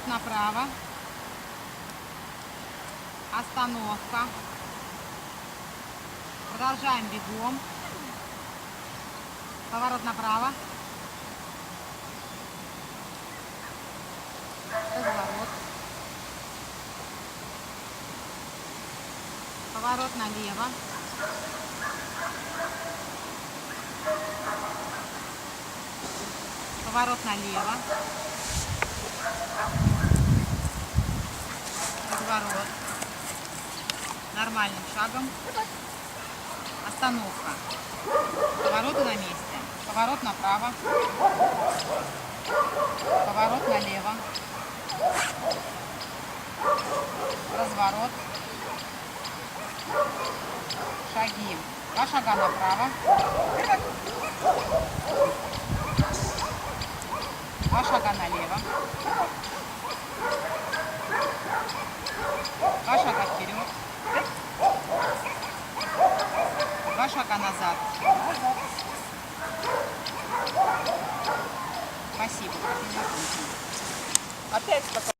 Поворот направо. Остановка. Продолжаем бегом. Поворот направо. Разворот. Поворот налево. Поворот налево. Разворот. Нормальным шагом. Остановка. Повороты на месте. Поворот направо. Поворот налево. Разворот. Шаги. 2 шага направо. 2 шага налево. 2 шага вперед. 2 шага назад. Спасибо. Опять пока.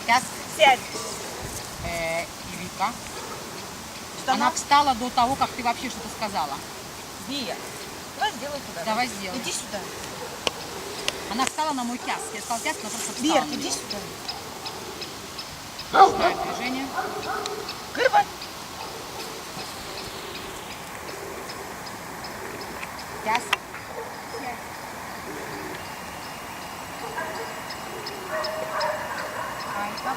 Сейчас Сядь. Вика. Что Она встала до того, как ты вообще что-то сказала. Вия. Давай сделай туда. Давай сделаем. Иди сюда. Она встала на мой кяс. Я сказал кяс, она просто встала. Вер, на иди него. сюда. Начинаем движение. Кырва. Кяс. Айка.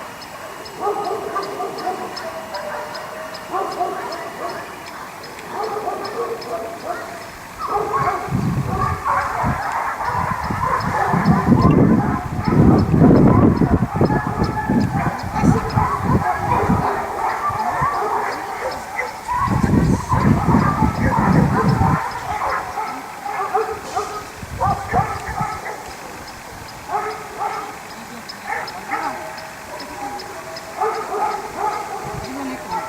Зеленый круг.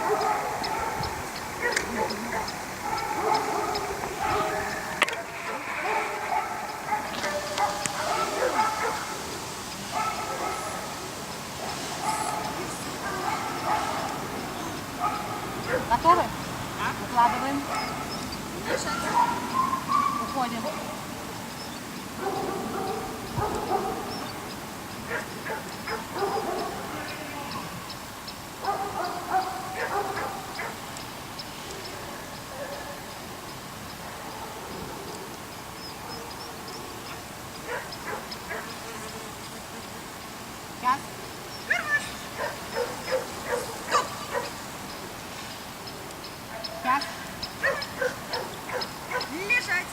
Готовы? Выкладываем. Уходим. Сейчас. Сейчас. Лежать.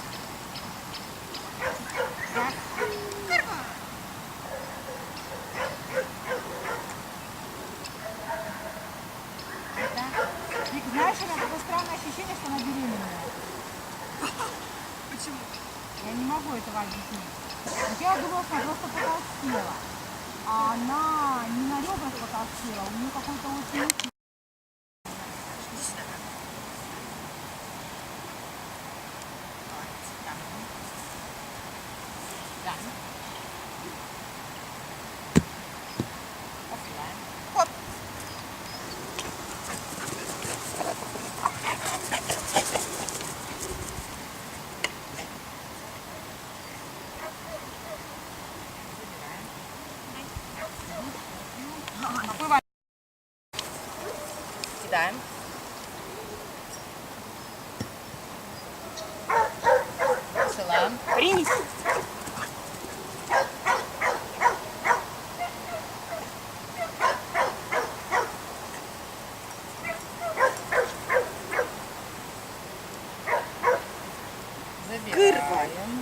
Сейчас. Кырва. Да. Вик, знаешь, у меня такое странное ощущение, что она беременная. Почему? Я не могу этого объяснить. Вот я думала, что она просто потолстела. А она не на ребрах потолстела, у нее какой-то очень... Иди сюда. Да. Посылаем. Хоп. Какой вариант? Кидаем. Посылаем. Принять. Забираем.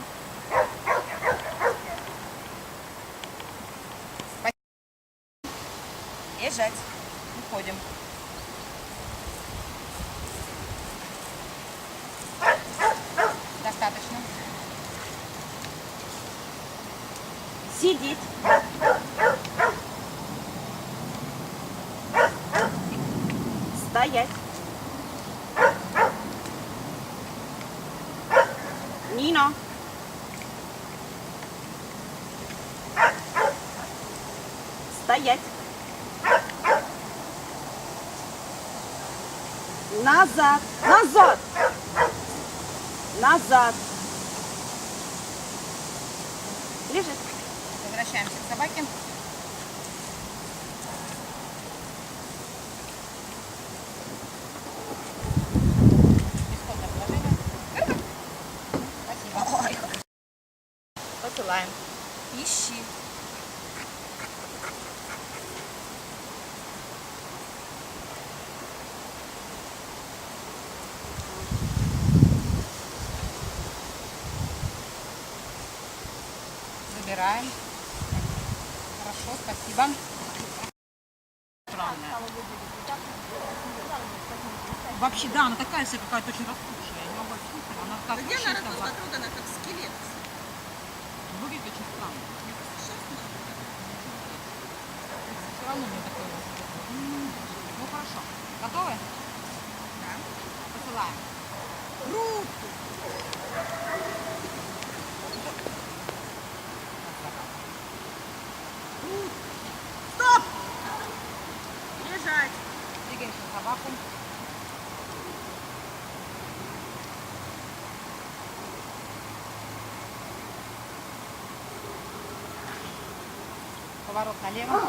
Лежать. Уходим. Достаточно. Сидеть. Стоять. Нина. Стоять. Назад. Назад. Назад. Лежит. Возвращаемся к собаке. Исходное положение. Спасибо. Посылаем. Ищи. Забираем. Хорошо, спасибо. Странная. Вообще, да, она такая вся какая-то очень распухшая. Я не могу объяснить, она как Где она очень раздута, трудана, как скелет. выглядит очень странно. Все равно мне такое. Ну хорошо. Готовы? Да. Посылаем. Руку. Стоп! Лежать. Двигаемся на собаку. Поворот налево.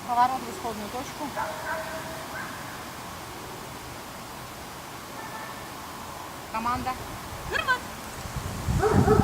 Поворот в исходную точку. Команда. Кырмат.